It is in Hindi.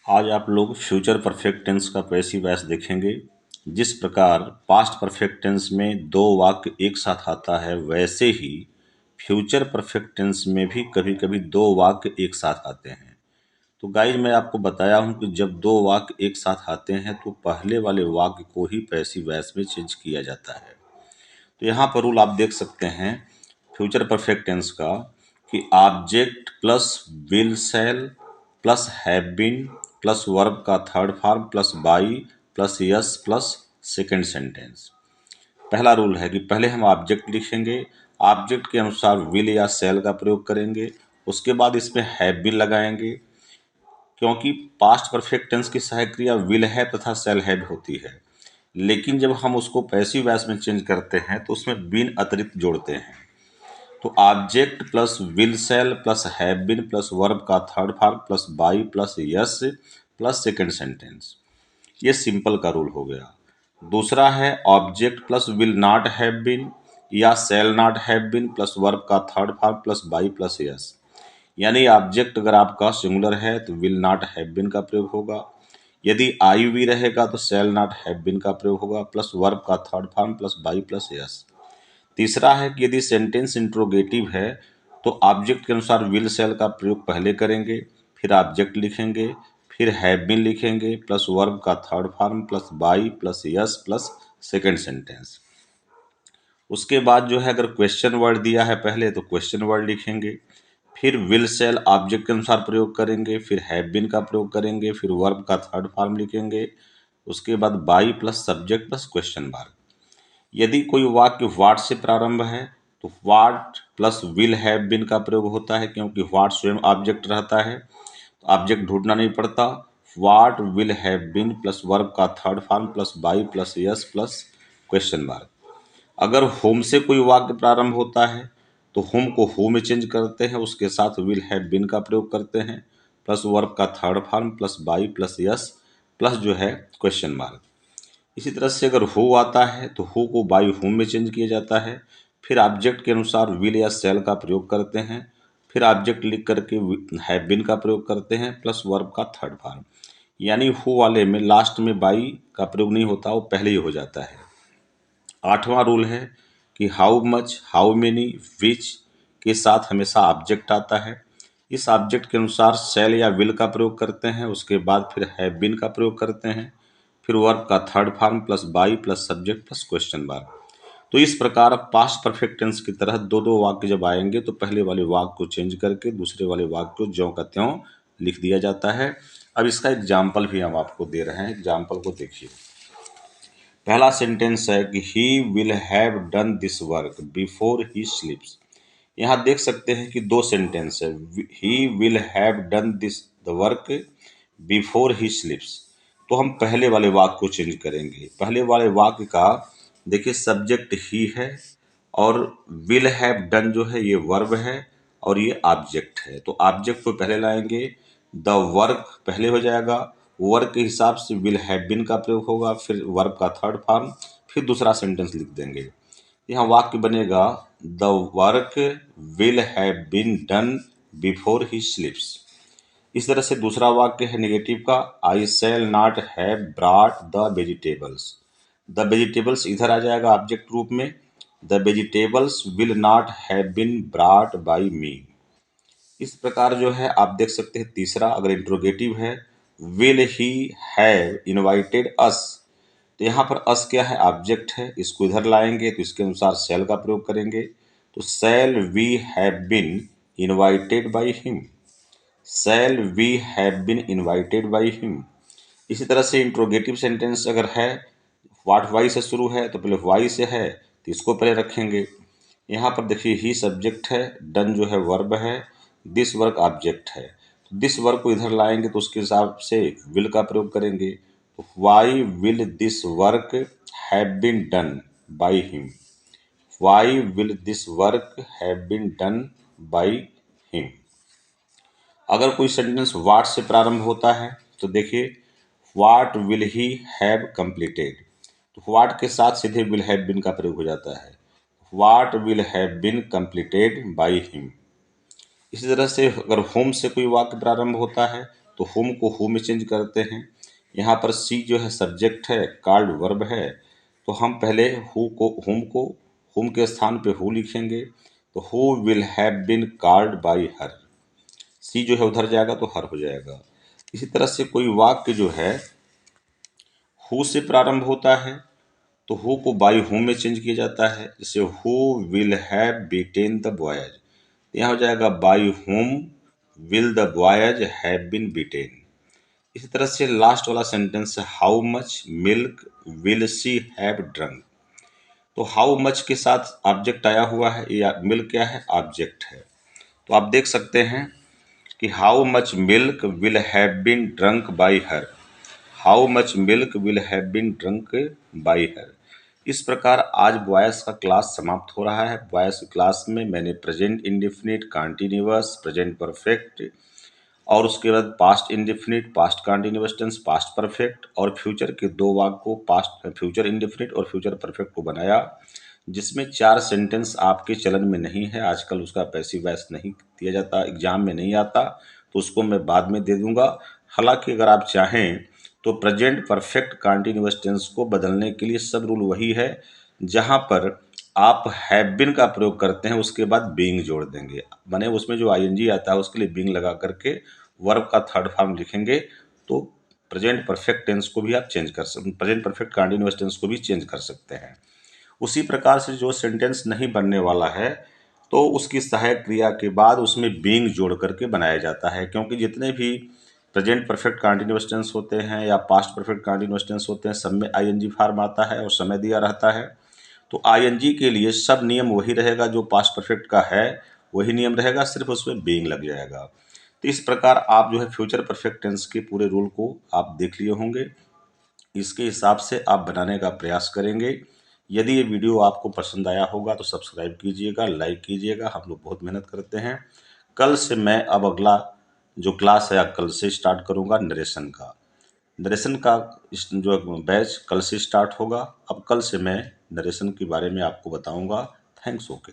आज आप लोग फ्यूचर परफेक्ट टेंस का पैसिव वॉइस देखेंगे। जिस प्रकार पास्ट परफेक्ट टेंस में दो वाक्य एक साथ आता है, वैसे ही फ्यूचर परफेक्ट टेंस में भी कभी कभी दो वाक्य एक साथ आते हैं। तो गाइज, मैं आपको बताया हूं कि जब दो वाक्य एक साथ आते हैं तो पहले वाले वाक्य को ही पैसिव वॉइस में चेंज किया जाता है। तो यहाँ पर रूल आप देख सकते हैं फ्यूचर परफेक्ट टेंस का कि object plus will shall plus have been plus verb का third form plus by plus yes plus second sentence. पहला रूल है कि पहले हम ऑब्जेक्ट लिखेंगे, ऑब्जेक्ट के अनुसार विल या शैल का प्रयोग करेंगे, उसके बाद इसमें हैव बीन लगाएंगे, क्योंकि पास्ट परफेक्ट टेंस की सहायक क्रिया विल है तथा शैल हैव होती है। लेकिन जब हम उसको पैसिव वॉइस में चेंज करते हैं तो उसमें बीन अतिरिक्त जोड़ते हैं। तो object plus will shall plus have been plus verb का third form plus by plus yes plus second sentence. ये सिंपल का रूल हो गया। दूसरा है object plus will not have been या shall not have been plus verb का third form plus by plus yes. यानी ऑब्जेक्ट अगर आपका सिंगुलर है तो विल नॉट हैव बीन का प्रयोग होगा, यदि आई वी रहेगा तो शैल नॉट हैव बीन का प्रयोग होगा प्लस वर्ब का third form plus by plus yes. तीसरा है कि यदि सेंटेंस इंट्रोगेटिव है तो ऑब्जेक्ट के अनुसार विल शैल का प्रयोग पहले करेंगे, फिर ऑब्जेक्ट लिखेंगे, फिर हैव बीन लिखेंगे प्लस वर्ब का third form plus by plus yes plus second sentence. उसके बाद जो है अगर क्वेश्चन वर्ड दिया है पहले तो क्वेश्चन वर्ड लिखेंगे, फिर विल शैल ऑब्जेक्ट के अनुसार प्रयोग करेंगे, फिर हैव बीन का प्रयोग करेंगे, फिर वर्ब का थर्ड फॉर्म लिखेंगे, उसके बाद by plus subject plus question mark. यदि कोई वाक्य व्हाट से प्रारंभ है तो what plus will have been का प्रयोग होता है, क्योंकि व्हाट स्वयं ऑब्जेक्ट रहता है तो ऑब्जेक्ट ढूंढना नहीं पड़ता। What will have been plus verb का third form plus by plus yes plus question mark. अगर होम से कोई वाक्य प्रारंभ होता है तो होम को हु में चेंज करते हैं, उसके साथ विल हैव बीन का प्रयोग करते हैं प्लस वर्ब का third form plus by plus yes plus जो है क्वेश्चन मार्क। इसी तरह से अगर हु आता है तो हु को बाई हुम में चेंज किया जाता है, फिर ऑब्जेक्ट के अनुसार विल या शैल का प्रयोग करते हैं, फिर ऑब्जेक्ट लिख करके हैव बीन का प्रयोग करते हैं प्लस वर्ब का थर्ड फॉर्म। यानी हु वाले में लास्ट में बाई का प्रयोग नहीं होता, वो पहले ही हो जाता है। आठवां रूल है कि हाउ मच, हाउ मेनी, विच के साथ हमेशा ऑब्जेक्ट आता है। इस ऑब्जेक्ट के अनुसार शैल या विल का प्रयोग करते हैं, उसके बाद फिर हैव बीन का प्रयोग करते हैं, फिर वर्ब का third form plus by plus subject plus question mark. तो इस प्रकार पास्ट परफेक्ट टेंस की तरह दो दो वाक्य जब आएंगे तो पहले वाले वाक्य को चेंज करके दूसरे वाले वाक्य को ज्यों का त्यों लिख दिया जाता है। अब इसका एग्जाम्पल भी हम आपको दे रहे हैं, एग्जाम्पल को देखिए। पहला सेंटेंस है कि he will have done this work before he स्लीप्स। यहाँ देख सकते हैं कि दो सेंटेंस है, he will have done this the work before he स्लीप्स। तो हम पहले वाले वाक्य को चेंज करेंगे। पहले वाले वाक्य का देखिए सब्जेक्ट ही है और विल हैव डन जो है ये वर्ब है और ये ऑब्जेक्ट है, तो ऑब्जेक्ट को पहले लाएंगे, द वर्क पहले हो जाएगा, वर्क के हिसाब से विल हैव बीन का प्रयोग होगा, फिर वर्ब का थर्ड फॉर्म, फिर दूसरा सेंटेंस लिख देंगे। यहाँ वाक्य बनेगा the work will have been done before he sleeps. इस तरह से दूसरा वाक्य है नेगेटिव का, I shall not have brought the vegetables. The vegetables इधर आ जाएगा ऑब्जेक्ट रूप में, the vegetables will not have been brought by me. इस प्रकार जो है आप देख सकते हैं। तीसरा अगर इंट्रोगेटिव है, विल ही हैव इनवाइटेड अस, तो यहाँ पर अस क्या है, ऑब्जेक्ट है, इसको इधर लाएंगे तो इसके अनुसार शैल का प्रयोग करेंगे, तो shall we have been invited by him, shall we have been invited by him. इसी तरह से इंट्रोगेटिव सेंटेंस अगर है, व्हाट वाई से शुरू है तो पहले वाई से है तो इसको पहले रखेंगे। यहाँ पर देखिए ही सब्जेक्ट है, डन जो है वर्ब है, दिस वर्क ऑब्जेक्ट है, तो दिस वर्क को इधर लाएंगे तो उसके हिसाब से विल का प्रयोग करेंगे, तो why will this work have been done by him, why will this work have been done by him. अगर कोई सेंटेंस व्हाट से प्रारंभ होता है तो देखिए what will he have completed, तो व्हाट के साथ सीधे विल हैव बीन का प्रयोग हो जाता है, what will have been completed by him. इसी तरह से अगर होम से कोई वाक्य प्रारंभ होता है तो whom को who में चेंज करते हैं। यहाँ पर सी जो है सब्जेक्ट है, कॉल्ड वर्ब है, तो हम पहले whom के स्थान पे who लिखेंगे, तो who will have been called by her। सी जो है उधर जाएगा तो हर हो जाएगा। इसी तरह से कोई वाक्य जो है हु से प्रारंभ होता है तो हु को बाई हुम में चेंज किया जाता है। जैसे who will have beaten the boys, यहाँ हो जाएगा by whom will the boys have been beaten. इसी तरह से लास्ट वाला सेंटेंस है how much milk will she have drunk, तो हाउ मच के साथ ऑब्जेक्ट आया हुआ है, या मिल्क क्या है, ऑब्जेक्ट है। तो आप देख सकते हैं कि how much milk will have been drunk by her, how much milk will have been drunk by her. इस प्रकार आज बॉयस का क्लास समाप्त हो रहा है। बॉयस की क्लास में मैंने present indefinite, continuous, present perfect और उसके बाद past indefinite, past continuous tense, past perfect और फ्यूचर के दो वाक्य को, पास्ट फ्यूचर इंडेफिनिट और फ्यूचर परफेक्ट को बनाया, जिसमें 4 सेंटेंस आपके चलन में नहीं है। आजकल उसका पैसिव वॉइस नहीं दिया जाता, एग्जाम में नहीं आता, तो उसको मैं बाद में दे दूंगा। हालांकि अगर आप चाहें तो प्रेजेंट परफेक्ट कॉन्टिन्यूअस टेंस को बदलने के लिए सब रूल वही है, जहां पर आप हैव बीन का प्रयोग करते हैं उसके बाद बीइंग जोड़ देंगे, माने उसमें जो आईएनजी आता है उसके लिए बीइंग लगा करके वर्ब का थर्ड फॉर्म लिखेंगे, तो प्रेजेंट परफेक्ट टेंस को भी आप चेंज कर सकते, प्रेजेंट परफेक्ट कॉन्टिन्यूअस टेंस को भी चेंज कर सकते हैं। उसी प्रकार से जो सेंटेंस नहीं बनने वाला है तो उसकी सहायक क्रिया के बाद उसमें बीइंग जोड़ करके बनाया जाता है, क्योंकि जितने भी प्रेजेंट परफेक्ट कॉन्टिन्यूअस टेंस होते हैं या पास्ट परफेक्ट कॉन्टिन्यूअस टेंस होते हैं, सब में आईएनजी फॉर्म आता है और समय दिया रहता है। तो आईएनजी के लिए सब नियम वही रहेगा, जो पास्ट परफेक्ट का है वही नियम रहेगा, सिर्फ उसमें बीइंग लग जाएगा। तो इस प्रकार आप जो है फ्यूचर परफेक्ट टेंस के पूरे रूल को आप देख लिए होंगे, इसके हिसाब से आप बनाने का प्रयास करेंगे। यदि ये वीडियो आपको पसंद आया होगा तो सब्सक्राइब कीजिएगा, लाइक कीजिएगा, हम लोग बहुत मेहनत करते हैं। कल से मैं अब अगला जो क्लास है कल से स्टार्ट करूँगा नरेशन का। नरेशन का जो बैच कल से स्टार्ट होगा। अब कल से मैं नरेशन के बारे में आपको बताऊँगा। Thanks, okay.